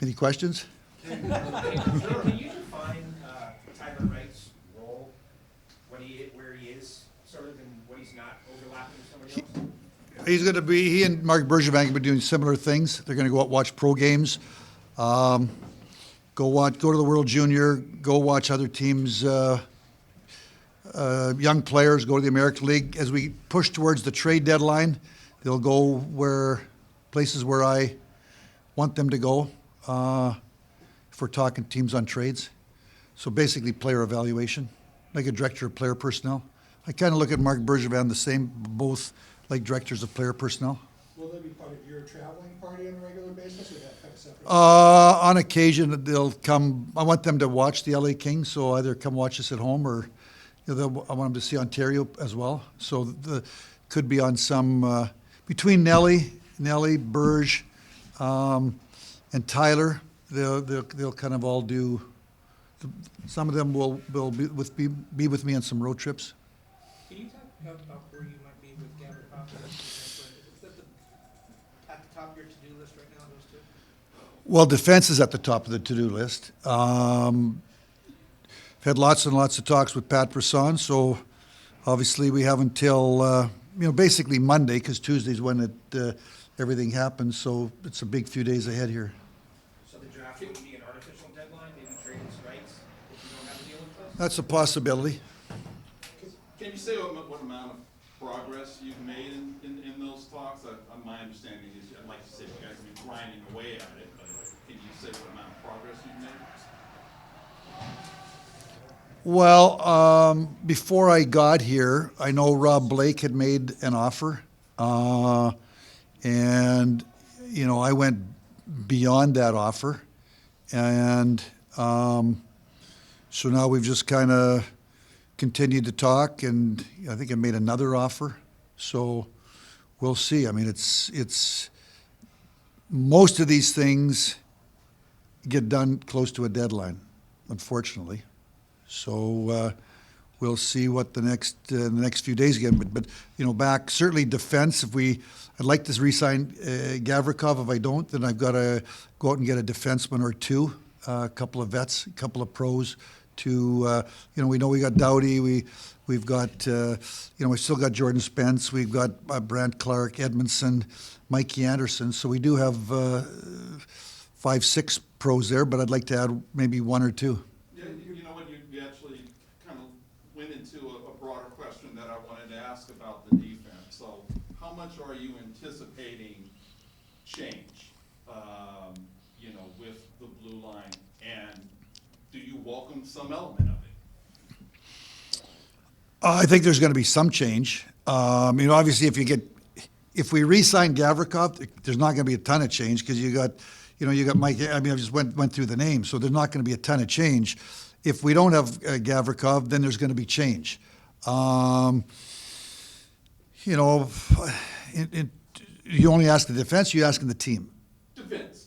Any questions? Can you define Tyler Wright's role, where he is, sort of, and what he's not overlapping with somebody else? He's going to be, he and Mark Bergevin have been doing similar things. They're going to go out and watch pro games, go to the World Junior, go watch other teams, young players, go to the American League. As we push towards the trade deadline, they'll go places where I want them to go, if we're talking teams on trades. So basically player evaluation, like a director of player personnel. I kind of look at Mark Bergevin the same, both like directors of player personnel. Will they be part of your traveling party on a regular basis, or that kind of separate? On occasion, they'll come. I want them to watch the LA Kings, so either come watch us at home, or I want them to see Ontario as well. So could be on some between Nelly, Berge, and Tyler. They'll kind of all do. Some of them will be with me on some road trips. Can you talk about where you might be with Gavrikov? Is that at the top of your to-do list right now, those two? Well, defense is at the top of the to-do list. I've had lots and lots of talks with Pat Brisson, so obviously we have until basically Monday, because Tuesday's when everything happens. So it's a big few days ahead here. So the draft would be an artificial deadline, maybe trade his rights if you don't have a deal in place? That's a possibility. Can you say what amount of progress you've made in those talks? My understanding is, like you said, you guys have been grinding away at it, but can you say what amount of progress you've made? Well, before I got here, I know Rob Blake had made an offer, and I went beyond that offer, and so now we've just kind of continued to talk, and I think I made another offer. So we'll see. I mean, it's most of these things get done close to a deadline, unfortunately. So we'll see what the next few days again. But back certainly defense. I'd like to re-sign Gavrikov. If I don't, then I've got to go out and get a defenseman or two, a couple of vets, a couple of pros. To we know we got Doughty. We've got we still got Jordan Spence. We've got Brandt Clark, Edmondson, Mikey Anderson. So we do have 5-6 pros there. But I'd like to add maybe one or two. Yeah, you actually kind of went into a broader question that I wanted to ask about the defense. So how much are you anticipating change, with the blue line, and do you welcome some element of it? I think there's going to be some change. Obviously, if we re-sign Gavrikov, there's not going to be a ton of change because you got Mike. I just went through the names, so there's not going to be a ton of change. If we don't have Gavrikov, then there's going to be change. You only ask the defense. You asking the team.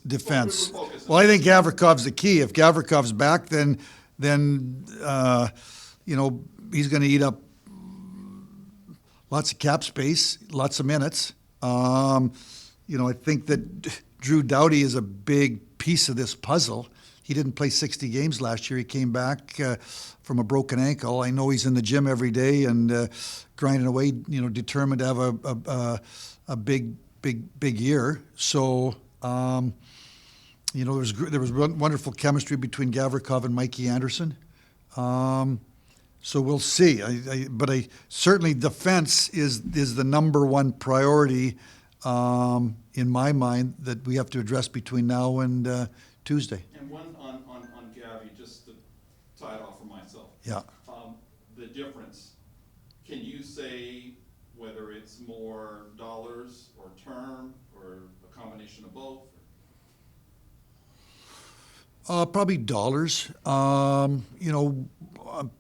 Defense. Well, I think Gavrikov's the key. If Gavrikov's back, then he's going to eat up lots of cap space, lots of minutes. I think that Drew Doughty is a big piece of this puzzle. He didn't play 60 games last year. He came back from a broken ankle. I know he's in the gym every day and grinding away, determined to have a big year. So, there was wonderful chemistry between Gavrikov and Mikey Anderson. So we'll see. But certainly defense is the number one priority in my mind that we have to address between now and Tuesday. And one on Gavi, just to tie it off for myself. Yeah. The difference, can you say whether it's more dollars or term or a combination of both? Probably dollars.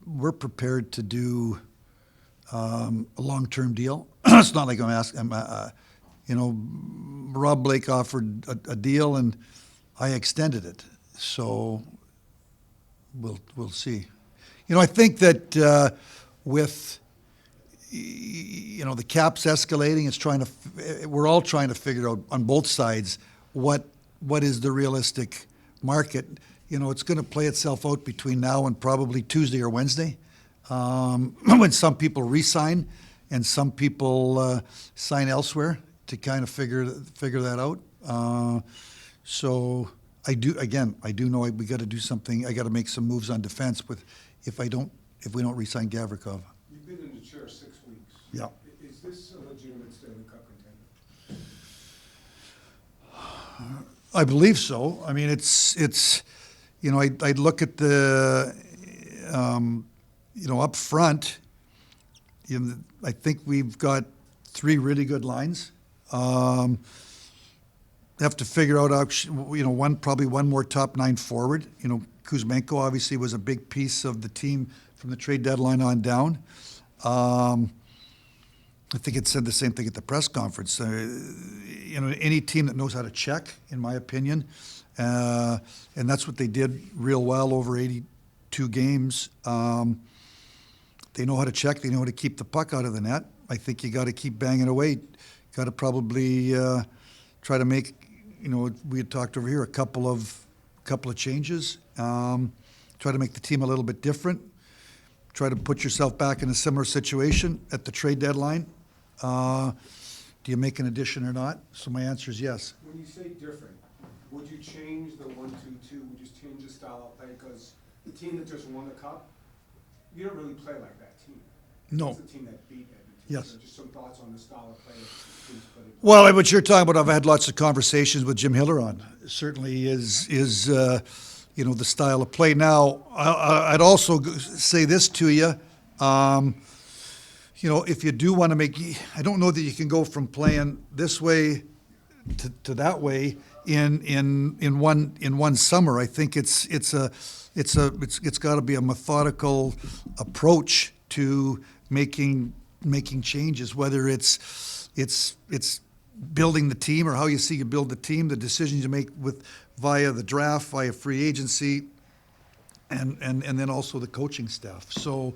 We're prepared to do a long-term deal. It's not like I'm asking. Rob Blake offered a deal, and I extended it. So we'll see. I think that with the caps escalating, we're all trying to figure out on both sides what is the realistic market, it's going to play itself out between now and probably Tuesday or Wednesday, when some people re-sign and some people sign elsewhere to kind of figure that out. So I do know we got to do something. I got to make some moves on defense if we don't re-sign Gavrikov. You've been in the chair 6 weeks. Yeah. Is this a legitimate Stanley Cup contender? I believe so. I mean, it's I'd look at the up front. I think we've got 3 really good lines. Have to figure out, probably one more top 9 forward. Kuzmenko obviously was a big piece of the team from the trade deadline on down. I think it said the same thing at the press conference. Any team that knows how to check, in my opinion, and that's what they did real well over 82 games. They know how to check. They know how to keep the puck out of the net. I think you got to keep banging away. Got to probably try to make, we had talked over here, a couple of changes. Try to make the team a little bit different. Try to put yourself back in a similar situation at the trade deadline. Do you make an addition or not? So my answer is yes. When you say different, would you change the 1-2-2? Would you change the style of play? Because the team that just won the cup, you don't really play like that team. No. It's the team that beat Edmonton. Yes. So just some thoughts on the style of play that the team's playing. Well, what you're talking about, I've had lots of conversations with Jim Hiller on. Certainly is the style of play. Now, I'd also say this to you. If you do want to I don't know that you can go from playing this way to that way in one summer. I think it's got to be a methodical approach to making changes, whether it's building the team or how you see you build the team, the decisions you make via the draft, via free agency, and then also the coaching staff. So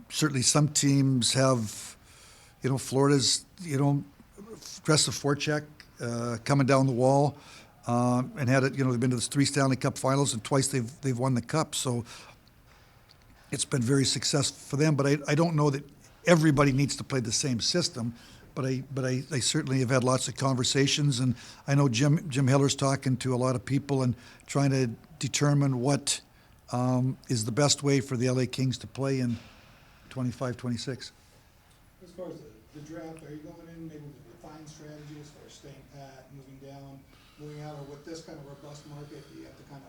certainly some teams have, Florida's, aggressive forecheck coming down the wall, and had it. They've been to the 3 Stanley Cup Finals and twice they've won the cup. So it's been very successful for them. But I don't know that everybody needs to play the same system. But I certainly have had lots of conversations, and I know Jim Hiller's talking to a lot of people and trying to determine what is the best way for the LA Kings to play in 25-26. As far as the draft, are you going in maybe with a defined strategy as far as staying pat, moving down, moving out, or with this kind of robust market, you have to kind of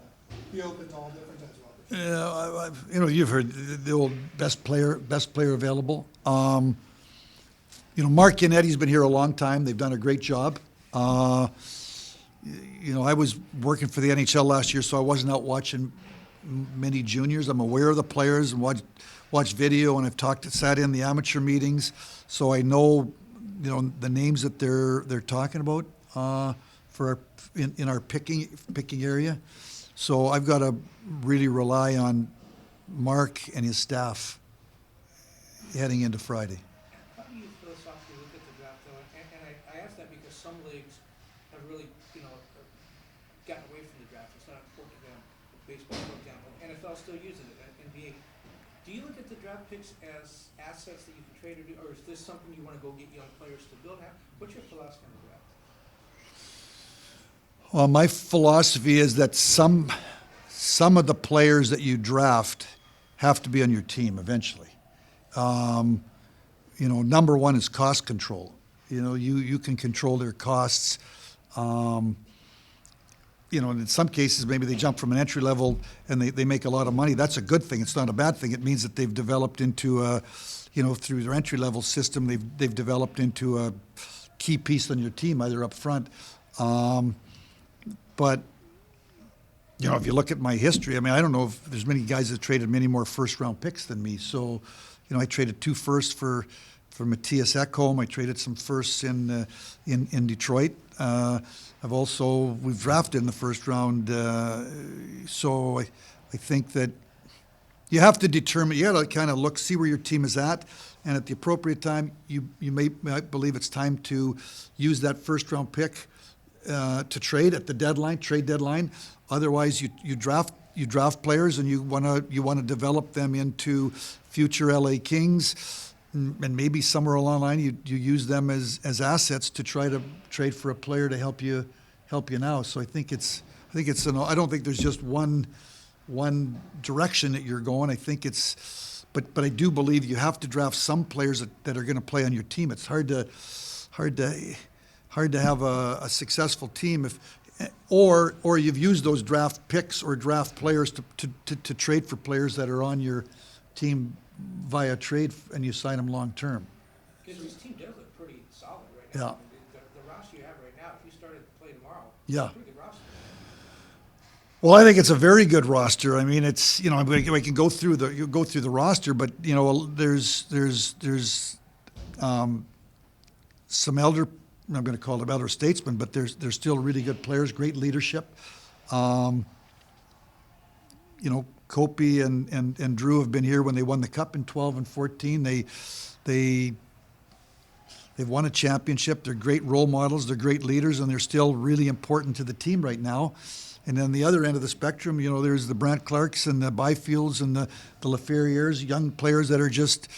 be open to all different types of opportunities? Yeah, you've heard the old best player available. Mark Yanetti's been here a long time. They've done a great job. I was working for the NHL last year, so I wasn't out watching many juniors. I'm aware of the players and watch video, and I've sat in the amateur meetings, so I know, the names that they're talking about in our picking area. So I've got to really rely on Mark and his staff heading into Friday. How do you philosophically look at the draft, though? And I ask that because some leagues have really, gotten away from the draft. It's not important to them. Baseball, for example. NFL still uses it. NBA. Do you look at the draft picks as assets that you can trade, or is this something you want to go get young players to build? What's your philosophy on the draft? Well, my philosophy is that some of the players that you draft have to be on your team eventually. Number one is cost control. You can control their costs. And in some cases, maybe they jump from an entry level and they make a lot of money. That's a good thing. It's not a bad thing. It means that they've developed into through their entry level system, they've developed into a key piece on your team, either up front. But if you look at my history, I don't know if there's many guys that traded many more first-round picks than me. So, I traded 2 firsts for Matthias Ekholm. I traded some firsts in Detroit. We've drafted in the first round. So I think that you have to determine. You got to kind of see where your team is at, and at the appropriate time, you might believe it's time to use that first-round pick to trade at the trade deadline. Otherwise, you draft players and you want to develop them into future LA Kings, and maybe somewhere along the line you use them as assets to try to trade for a player to help you now. So I think it's I don't think there's just one direction that you're going. I think it's, but I do believe you have to draft some players that are going to play on your team. It's hard to have a successful team or you've used those draft picks or draft players to trade for players that are on your team via trade and you sign them long term. Because this team does look pretty solid right now. Yeah. I mean, the roster you have right now, if you started to play tomorrow, Yeah. it's a pretty good roster. Well, I think it's a very good roster. I mean, it's, you know, we can go through the roster, but you know, there's some elder, I'm going to call them elder statesmen, but there's still really good players, great leadership. You know, Kopi and Drew have been here when they won the Cup in 12 and 14. They've won a championship. They're great role models. They're great leaders, and they're still really important to the team right now. And then the other end of the spectrum, you know, there's the Brant Clarks and the Byfields and the Laferrières, young players that are just,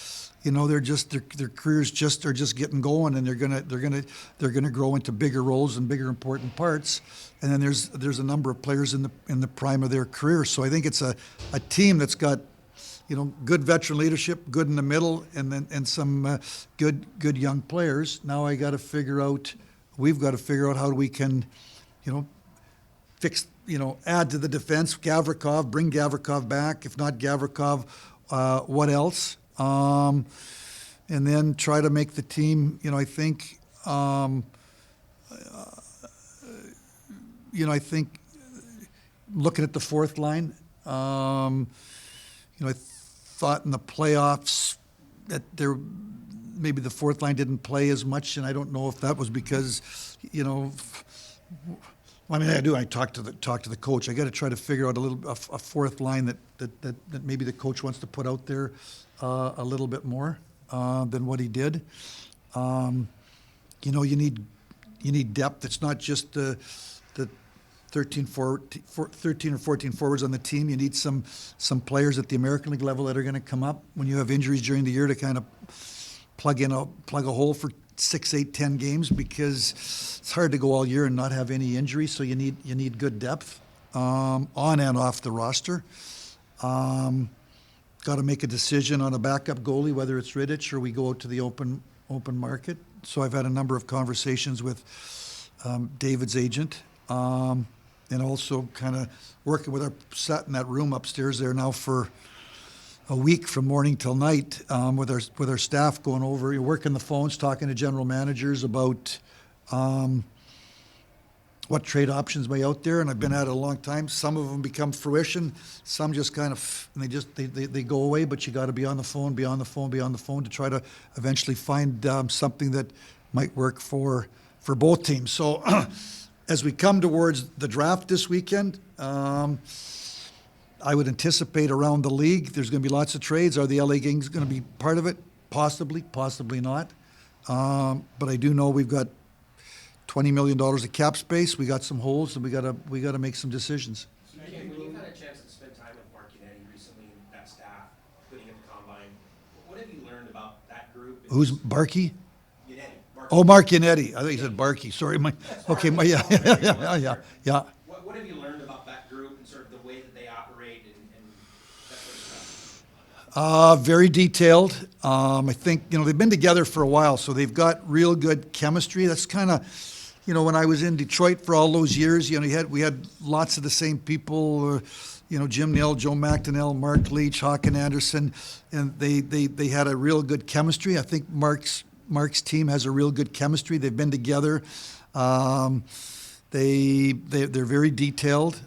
you know, they're just their careers are just getting going, and they're gonna grow into bigger roles and bigger important parts. And then there's a number of players in the prime of their career. So I think it's a team that's got, you know, good veteran leadership, good in the middle, and some good young players. Now we've got to figure out how we can, you know, add to the defense. Bring Gavrikov back. If not Gavrikov, what else? And then try to make the team, you know, I think looking at the fourth line, you know, I thought in the playoffs that maybe the fourth line didn't play as much, and I don't know if that was because, you know, I mean, I talk to the coach. I got to try to figure out a fourth line that maybe the coach wants to put out there a little bit more than what he did. You know, you need depth. It's not just the 13 or 14 forwards on the team. You need some players at the American League level that are going to come up when you have injuries during the year to kind of plug a hole for 6, 8, 10 games, because it's hard to go all year and not have any injuries. So you need good depth on and off the roster. Got to make a decision on a backup goalie, whether it's Rittich or we go out to the open market. So I've had a number of conversations with David's agent, and also kind of working with sat in that room upstairs there now for a week from morning till night with our staff, going over, working the phones, talking to general managers about what trade options may be out there. And I've been at it a long time. Some of them become fruition. Some just kind of they go away. But you got to be on the phone to try to eventually find something that might work for both teams. So as we come towards the draft this weekend, I would anticipate around the league there's going to be lots of trades. Are the LA Kings going to be part of it? Possibly not. But I do know we've got $20 million of cap space. We got some holes, and we got to make some decisions. So Ken, when you've had a chance to spend time with Mark Yannetti recently and that staff, including at the combine, what have you learned about that group? Who's Barkey? Yannetti. Oh, Mark Yannetti. I think you said Barkey. Sorry, yeah. What have you learned about that group and sort of the way that they operate and that sort of stuff? Very detailed. I think, you know, they've been together for a while, so they've got real good chemistry. That's kind of, you know, when I was in Detroit for all those years, you know, we had lots of the same people, you know, Jim Nill, Joe McDonnell, Mark Leach, Håkan Anderson, and they had a real good chemistry. I think Mark's team has a real good chemistry. They've been together. They're very detailed.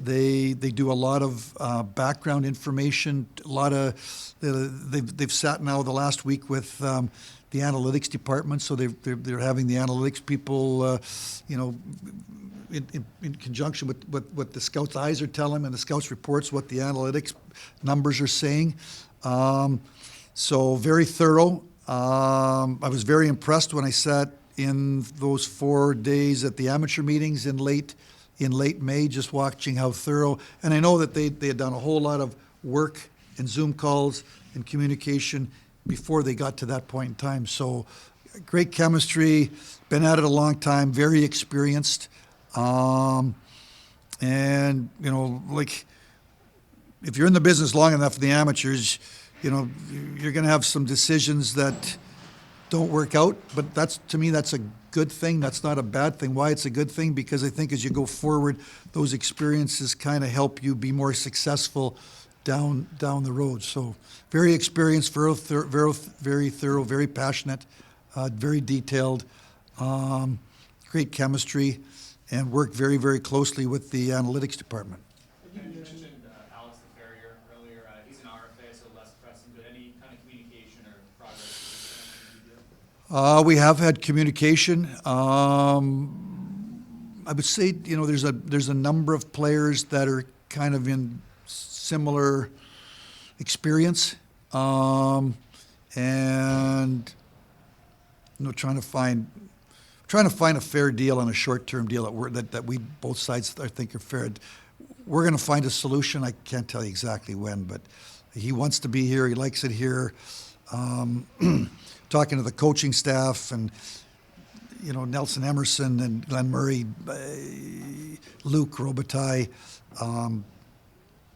They do a lot of background information. They've sat now the last week with the analytics department, so they're having the analytics people, you know, in conjunction with what the scouts' eyes are telling them and the scouts' reports, what the analytics numbers are saying. So very thorough. I was very impressed when I sat in those 4 days at the amateur meetings in late May, just watching how thorough, and I know that they had done a whole lot of work and Zoom calls and communication before they got to that point in time. So great chemistry, been at it a long time, very experienced. And, you know, like, if you're in the business long enough, the amateurs, you know, you're going to have some decisions that don't work out, but to me, that's a good thing. That's not a bad thing. Why it's a good thing? Because I think as you go forward, those experiences kind of help you be more successful down the road. So very experienced, very thorough, very passionate, very detailed, great chemistry, and work very, very closely with the analytics department. You mentioned Alex the Farrier earlier. He's an RFA, so less pressing, but any kind of communication or progress you do? We have had communication. I would say, you know, there's a number of players that are kind of in similar experience, and you know, trying to find a fair deal on a short-term deal that we both sides I think are fair. We're going to find a solution. I can't tell you exactly when, but he wants to be here. He likes it here. Talking to the coaching staff and, you know, Nelson Emerson and Glenn Murray, Luke Robitaille,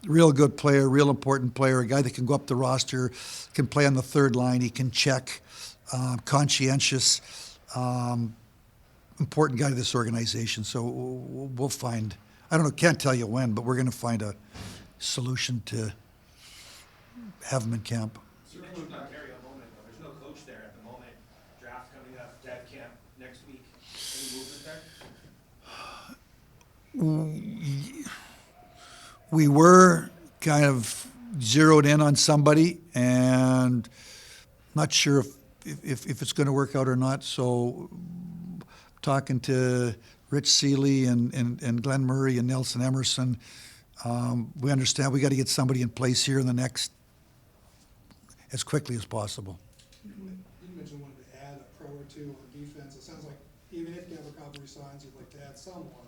real good player, real important player, a guy that can go up the roster, can play on the third line, he can check, conscientious, important guy to this organization. So we'll find, I don't know, can't tell you when, but we're going to find a solution to have him in camp. You mentioned Ontario a moment ago. There's no coach there at the moment. Draft coming up, dev camp next week. Any movement there? We were kind of zeroed in on somebody, and not sure if it's going to work out or not. So talking to Rich Seeley and Glenn Murray and Nelson Emerson, we understand we got to get somebody in place here in the next, as quickly as possible. You mentioned wanting to add a pro or two on defense. It sounds like even if Gavrikov resigns, you'd like to add someone.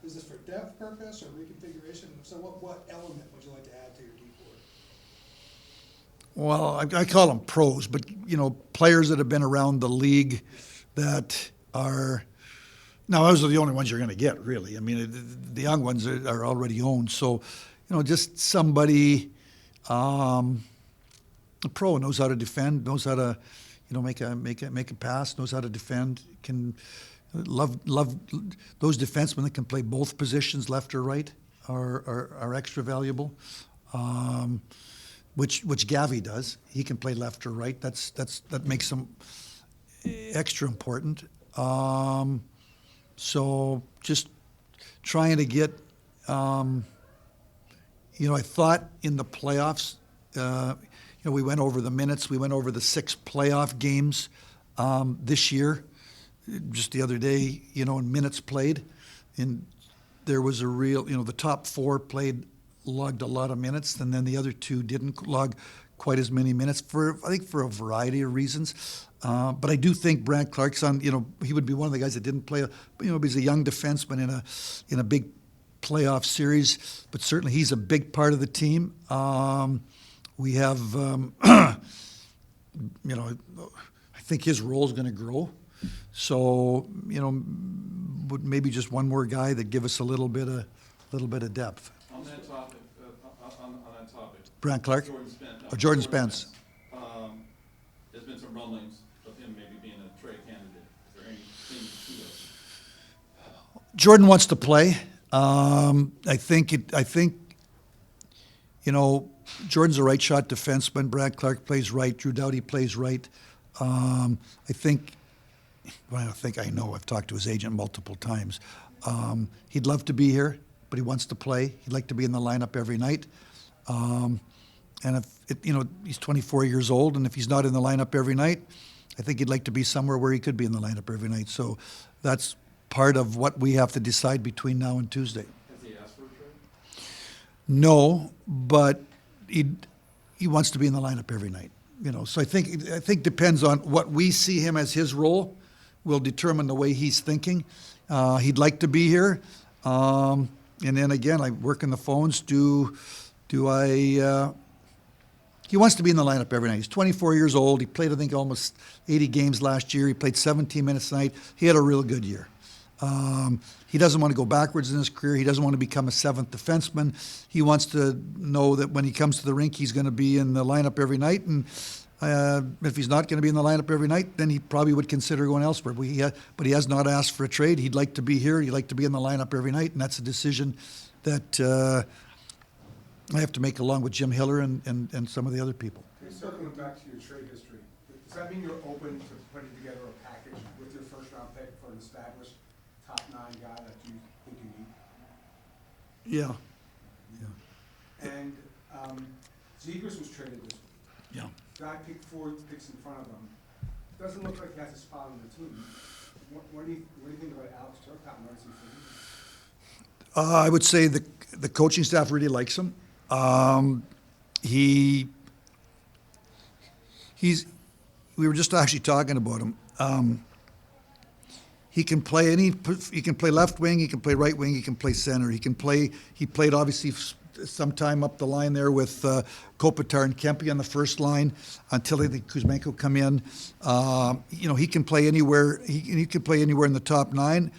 Is this for depth purpose or reconfiguration? So what element would you like to add to your D4? Well, I call them pros, but, you know, players that have been around the league that are, now those are the only ones you're going to get, really. I mean, the young ones are already owned. So, you know, just somebody, a pro, knows how to defend, knows how to, you know, make a pass, knows how to defend, can love those defensemen that can play both positions, left or right, are extra valuable. Which Gavi does. He can play left or right. That makes him extra important. So just trying to get, you know, I thought in the playoffs, you know, we went over the minutes. We went over the 6 playoff games this year. Just the other day, you know, in minutes played, and there was a real, you know, the top 4 logged a lot of minutes, and then the other 2 didn't log quite as many minutes I think for a variety of reasons. But I do think Brant Clark's on, you know, he would be one of the guys that didn't play, you know, he's a young defenseman in a big playoff series, but certainly he's a big part of the team. We have, you know, I think his role is going to grow. So, you know, maybe just one more guy that give us a little bit of depth. On that topic, Brant Clark? Jordan Spence. Jordan Spence. There's been some rumblings of him maybe being a trade candidate. Is there anything to this? Jordan wants to play. I think, you know, Jordan's a right shot defenseman. Brant Clark plays right. Drew Doughty plays right. I know. I've talked to his agent multiple times. He'd love to be here, but he wants to play. He'd like to be in the lineup every night. And if you know, he's 24 years old, and if he's not in the lineup every night, I think he'd like to be somewhere where he could be in the lineup every night. So that's part of what we have to decide between now and Tuesday. Has he asked for a trade? No, but he wants to be in the lineup every night. You know, so I think depends on what we see him as his role, will determine the way he's thinking. He'd like to be here. And then again, I work in the phones. Do I, he wants to be in the lineup every night. He's 24 years old. He played, I think, almost 80 games last year. He played 17 minutes a night. He had a real good year. He doesn't want to go backwards in his career. He doesn't want to become a seventh defenseman. He wants to know that when he comes to the rink, he's going to be in the lineup every night. And if he's not going to be in the lineup every night, then he probably would consider going elsewhere. But he has not asked for a trade. He'd like to be here. He'd like to be in the lineup every night. And that's a decision that I have to make along with Jim Hiller and some of the other people. Okay, circling back to your trade history, does that mean you're open to putting together a package with your first round pick for an established top 9 guy that you think you need? Yeah. And Zegers was traded this week. Yeah. Guy picked 4 picks in front of him. Doesn't look like he has a spot on the team. What do you think about Alex Turcotte? What does he think? I would say the coaching staff really likes him. We were just actually talking about him. He can play he can play left wing, he can play right wing, he can play center. He played obviously some time up the line there with Kopitar and Kempe on the first line until I think Kuzmenko come in. He can play anywhere. He can play anywhere in the top 9.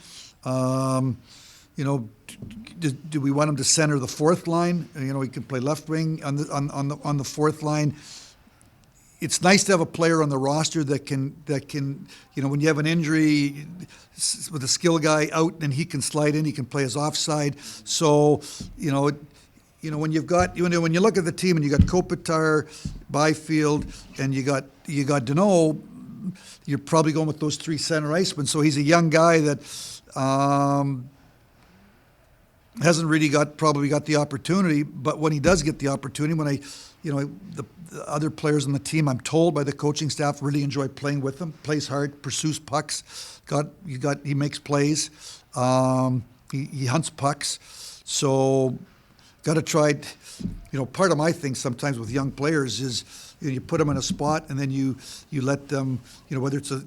Do we want him to center the fourth line? He can play left wing on the fourth line. It's nice to have a player on the roster that can when you have an injury with a skill guy out, and he can slide in, he can play his offside. So, when you look at the team and you got Kopitar, Byfield, and you got Deneau, you're probably going with those 3 center icemen. So he's a young guy that hasn't really probably got the opportunity, but when he does get the opportunity, the other players on the team, I'm told by the coaching staff, really enjoy playing with him. Plays hard, pursues pucks. He makes plays. He hunts pucks. So, got to try. Part of my thing sometimes with young players is you put them in a spot and then you let them. Whether it's a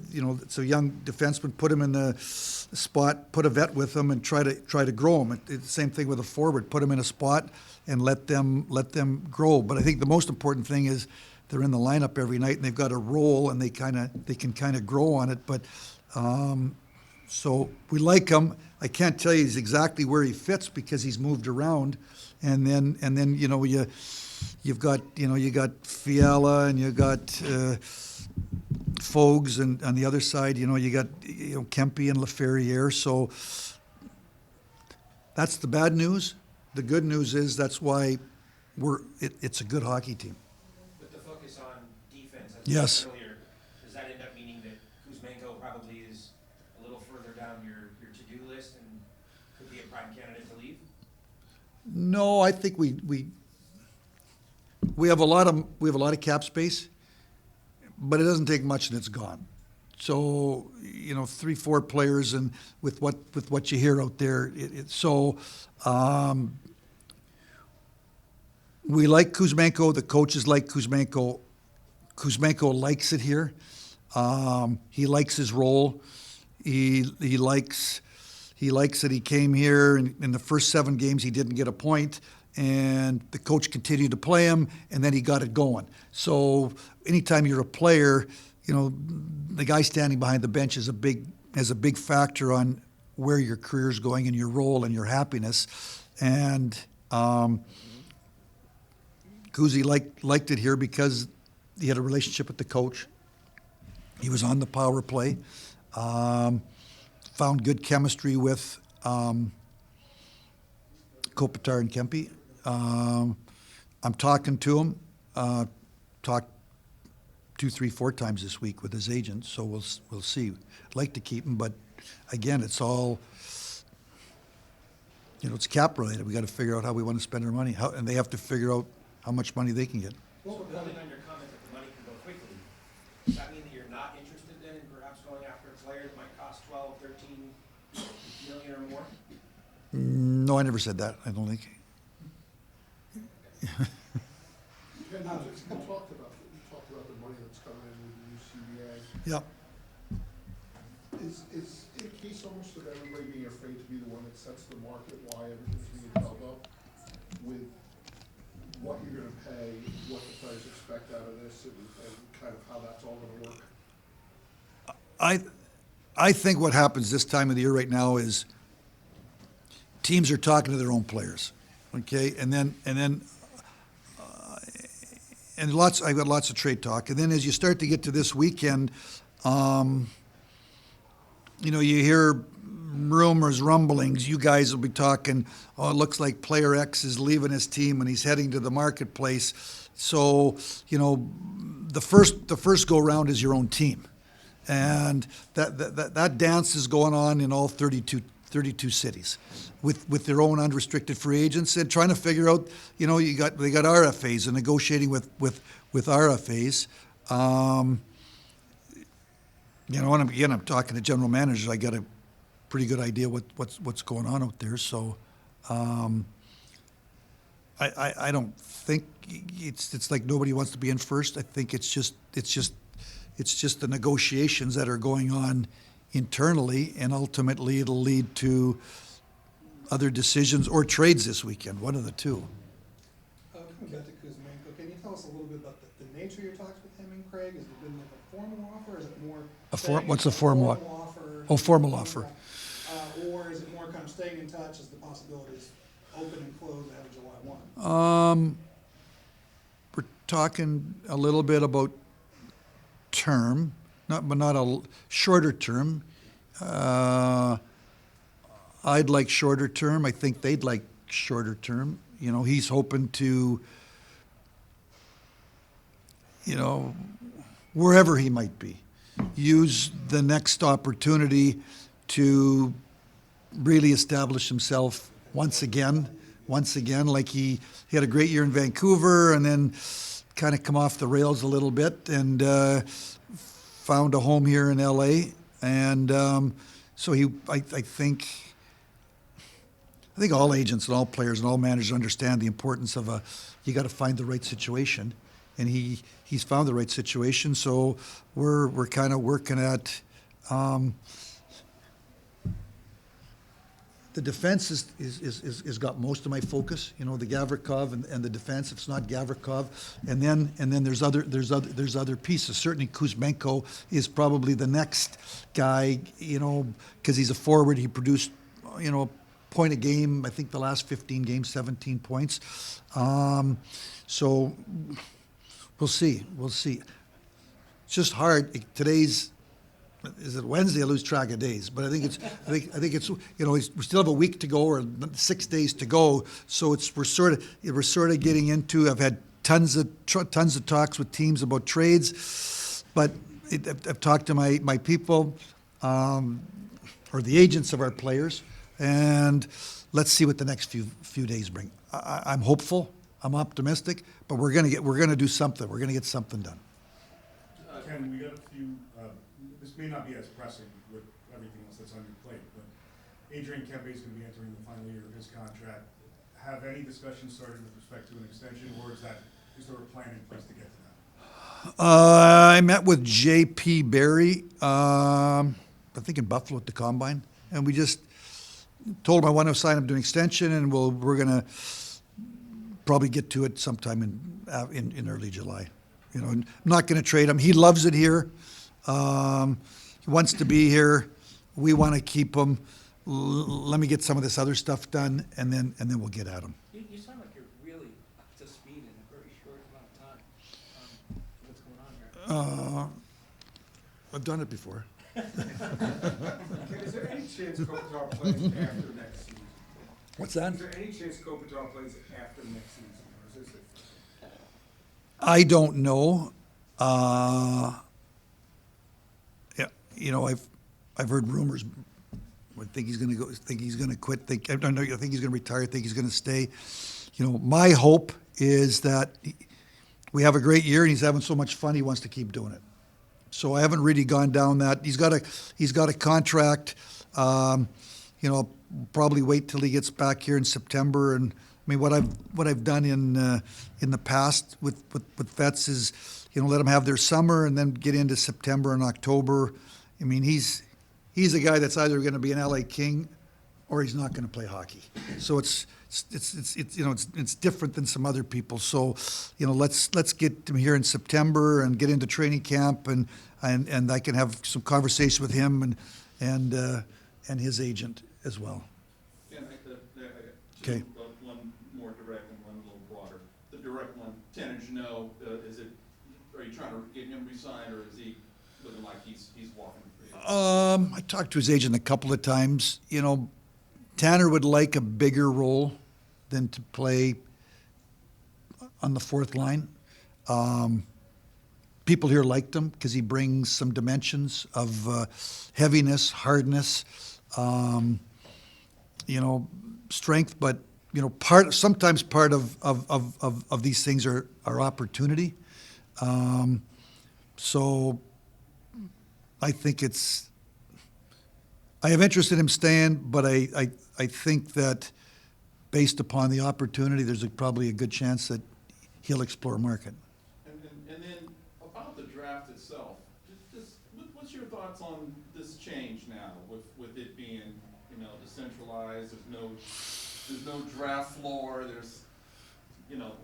young defenseman, put him in the spot, put a vet with them, and try to grow them. It's the same thing with a forward. Put them in a spot and let them grow. But I think the most important thing is they're in the lineup every night and they've got a role and they can kind of grow on it. But so we like him. I can't tell you exactly where he fits because he's moved around, and then you've got Fiala and you got Fogues, and on the other side you got Kempe and Laferriere. So that's the bad news. The good news is that's why it's a good hockey team. With the focus on defense, as you Yes. said earlier, does that end up meaning that Kuzmenko probably is a little further down your to-do list and could be a prime candidate to leave? No, I think we have a lot of cap space, but it doesn't take much and it's gone. So 3-4 players, and with what you hear out there, we like Kuzmenko. The coaches like Kuzmenko. Kuzmenko likes it here. He likes his role. He likes that he came here, and in the first 7 games he didn't get a point, and the coach continued to play him, and then he got it going. So anytime you're a player, the guy standing behind the bench has a big factor on where your career's going and your role and your happiness. And Kuzi liked it here because he had a relationship with the coach. He was on the power play. Found good chemistry with Kopitar and Kempe. I'm talking to him. Talked 2, 3, 4 times this week with his agent, so we'll see. I'd like to keep him, but again, it's all it's cap related. We got to figure out how we want to spend our money, and they have to figure out how much money they can get. So building on your comment that the money can go quickly, does that mean that you're not interested then in perhaps going after a player that might cost 12, 13 million or more? No, I never said that. I don't think. You talked about the money that's coming in with the UCBA. Yeah. Is Is it a case almost of everybody being afraid to be the one that sets the market, why everything's being held up with what you're gonna pay, what the players expect out of this, and kind of how that's all gonna work? I think what happens this time of the year right now is teams are talking to their own players, okay, and I've got lots of trade talk, and then as you start to get to this weekend, you hear rumors, rumblings. You guys will be talking. Oh, it looks like player X is leaving his team and he's heading to the marketplace. So the first go round is your own team, and that dance is going on in all 32 cities with their own unrestricted free agents and trying to figure out, they got RFAs and negotiating with RFAs. And again, I'm talking to general managers. I got a pretty good idea what's going on out there. So I don't think it's like nobody wants to be in first. I think it's just the negotiations that are going on internally, and ultimately it'll lead to other decisions or trades this weekend, one of the two. Coming back to Kuzmenko, can you tell us a little bit about the nature of your talks with him and Craig? Has it been like a formal offer, or is it more? What's a formal offer? Oh, formal offer. Or is it more kind of staying in touch as the possibilities open and close ahead of July 1? We're talking a little bit about term, not a shorter term. I'd like shorter term. I think they'd like shorter term. He's hoping to, wherever he might be, use the next opportunity to really establish himself once again, like he had a great year in Vancouver and then kind of come off the rails a little bit and found a home here in LA. And so I think all agents and all players and all managers understand the importance of you got to find the right situation, and he's found the right situation. So we're kind of working at the defense is got most of my focus. The Gavrikov and the defense. It's not Gavrikov, and then there's other pieces. Certainly Kuzmenko is probably the next guy. Because he's a forward. He produced point a game. I think the last 15 games, 17 points. So we'll see. It's just hard. Is it Wednesday? I lose track of days, but I think it's we still have a week to go or 6 days to go. So we're sort of getting into. I've had tons of talks with teams about trades, but I've talked to my people or the agents of our players, and let's see what the next few days bring. I'm hopeful. I'm optimistic, but we're gonna do something. We're gonna get something done. Ken, we got a few. This may not be as pressing with everything else that's on your plate, but Adrian Kempe is going to be entering the final year of his contract. Have any discussions started with respect to an extension, or is there a plan in place to get to that? I met with J.P. Barry, I think in Buffalo at the Combine, and we just told him I want to sign him to an extension, and we're going to probably get to it sometime in early July. I'm not going to trade him. He loves it here. He wants to be here. We want to keep him. Let me get some of this other stuff done, and then we'll get at him. You sound like you're really up to speed in a very short amount of time. What's going on here? I've done it before. Ken, is there any chance Kopitar plays after next season? What's that? Is there any chance Kopitar plays after next season, or is this it? I don't know. I've heard rumors. I think he's going to go. Think he's going to quit. I think he's going to retire. I think he's going to stay. My hope is that we have a great year and he's having so much fun. He wants to keep doing it. So I haven't really gone down that. He's got a contract. Probably wait till he gets back here in September. And I mean, what I've done in the past with vets is, let them have their summer and then get into September and October. I mean, he's he's a guy that's either going to be an LA King or he's not going to play hockey. So it's different than some other people. So, let's get him here in September and get into training camp, and I can have some conversation with him and his agent as well. And Okay. one more direct and one a little broader. The direct one, Tanner Jeannot, are you trying to get him re-signed, or is he looking like he's walking free? I talked to his agent a couple of times. Tanner would like a bigger role than to play on the fourth line. People here liked him because he brings some dimensions of heaviness, hardness, strength. But sometimes part of these things are opportunity. So I think I have interest in him staying, but I think that based upon the opportunity, there's probably a good chance that he'll explore market. And then about the draft itself, what's your thoughts on this change now with it being, decentralized? There's no draft floor. There's,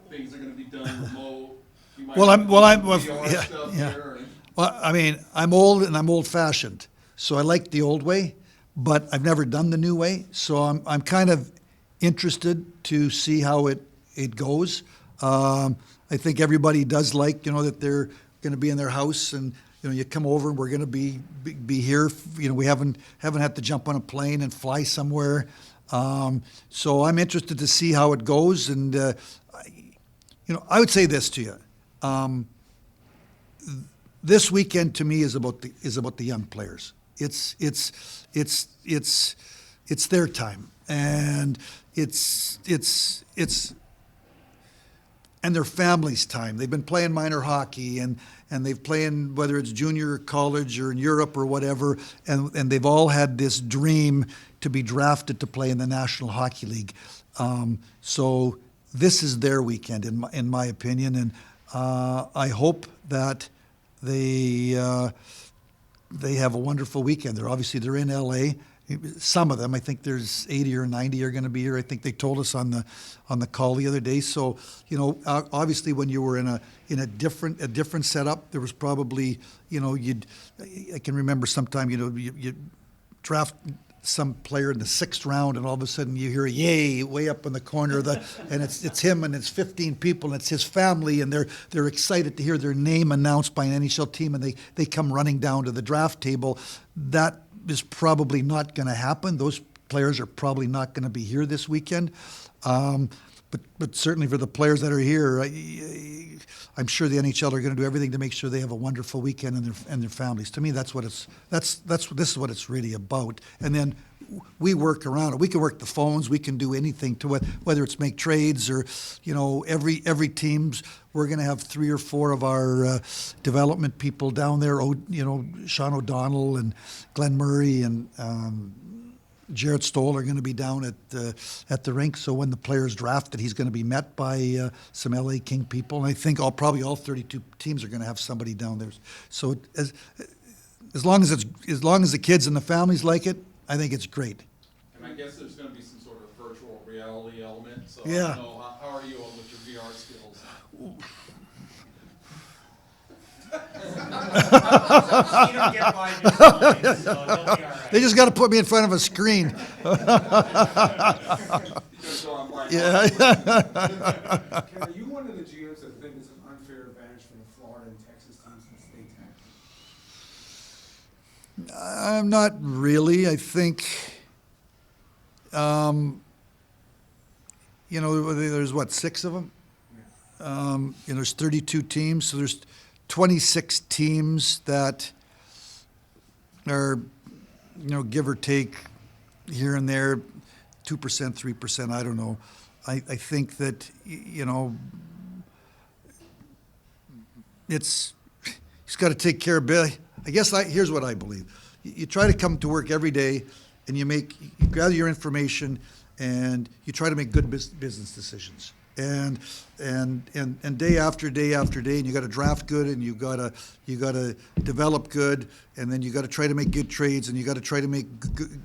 things are going to be done remote. You might Well, I'm VR stuff yeah. there. Well, I mean, I'm old and I'm old-fashioned, so I like the old way, but I've never done the new way. So I'm kind of interested to see how it goes. I think everybody does like, that they're going to be in their house, and you come over and we're going to be here. We haven't had to jump on a plane and fly somewhere. So I'm interested to see how it goes, and I would say this to you. This weekend to me is about the young players. It's their time, and it's their family's time. They've been playing minor hockey, and they've playing, whether it's junior or college or in Europe or whatever, and they've all had this dream to be drafted to play in the National Hockey League. So this is their weekend, in my opinion, and I hope that they have a wonderful weekend. They're in LA. Some of them, I think there's 80 or 90 are going to be here. I think they told us on the call the other day. So, obviously when you were in a different setup, there was probably, I can remember sometime, you draft some player in the 6th round, and all of a sudden you hear a yay way up in the corner, and it's him, and it's 15 people, and it's his family, and they're excited to hear their name announced by an NHL team, and they come running down to the draft table. That is probably not going to happen. Those players are probably not going to be here this weekend. But certainly for the players that are here, I'm sure the NHL are going to do everything to make sure they have a wonderful weekend and their families. To me, this is what it's really about. And then we work around it. We can work the phones. We can do anything to it, whether it's make trades or, every team's. We're going to have 3 or 4 of our development people down there. Sean O'Donnell and Glenn Murray and Jarrett Stoll are going to be down at the rink. So when the player's drafted, he's going to be met by some LA King people. And I think probably all 32 teams are going to have somebody down there. So as long as the kids and the families like it, I think it's great. And I guess there's going to be some sort of virtual reality element. So Yeah. I don't know, how are you on with your VR skills? You don't get by just fine, so they'll be all right. They just got to put me in front of a screen. Just go online. Yeah. Ken, are you one of the GMs that think it's an unfair advantage for the Florida and Texas teams in state tax? I'm not really. I think, there's 6 of them? There's 32 teams, so there's 26 teams that are, give or take here and there, 2%, 3%, I don't know. I think that, he's got to take care of Billy. I guess here's what I believe. You try to come to work every day and you gather your information and you try to make good business decisions. and day after day after day, and you got to draft good, and you got to develop good, and then you got to try to make good trades, and you got to try to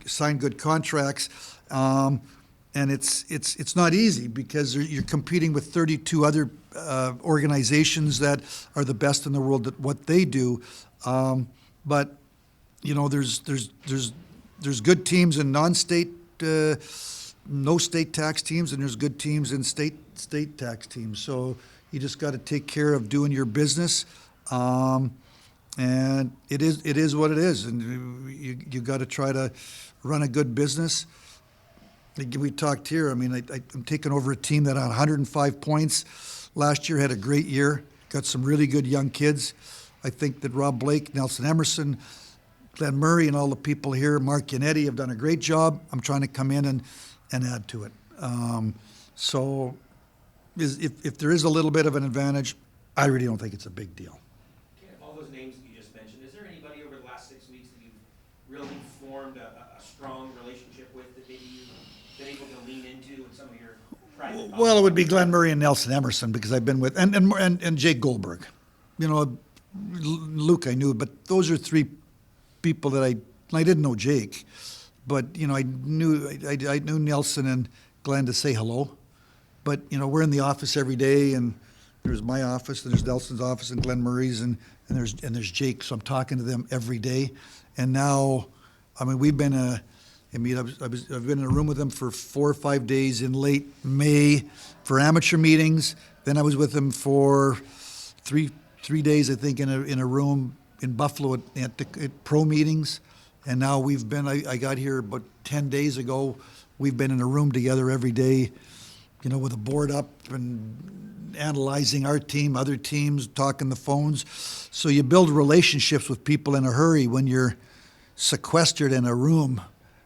sign good contracts. And it's not easy because you're competing with 32 other organizations that are the best in the world at what they do. But you know, there's good teams in non-state, no state tax teams, and there's good teams in state tax teams. So you just got to take care of doing your business, and it is what it is, and you got to try to run a good business. We talked here. I mean, I'm taking over a team that had 105 points last year, had a great year, got some really good young kids. I think that Rob Blake, Nelson Emerson, Glenn Murray, and all the people here, Mark Yannetti, have done a great job. I'm trying to come in and add to it. So if there is a little bit of an advantage, I really don't think it's a big deal. Okay, of all those names that you just mentioned, is there anybody over the last 6 weeks that you've really formed a strong relationship with that maybe you've been able to lean into in some of your private? Well, it would be Glenn Murray and Nelson Emerson because I've been with, and Jake Goldberg. You know, Luke I knew, but those are three people that I didn't know Jake, but you know I knew Nelson and Glenn to say hello. But you know, we're in the office every day, and there's my office, and there's Nelson's office, and Glenn Murray's, and there's Jake. So I'm talking to them every day. And now, I mean, I've been in a room with them for 4 or 5 days in late May for amateur meetings. Then I was with them for three days, I think, in a room in Buffalo at pro meetings. And now I got here about 10 days ago. We've been in a room together every day, you know, with a board up and analyzing our team, other teams, talking the phones. So you build relationships with people in a hurry when you're sequestered in a room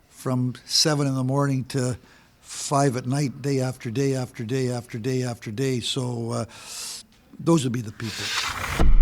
from 7 in the morning to 5 at night, day after day after day after day after day. So those would be the people.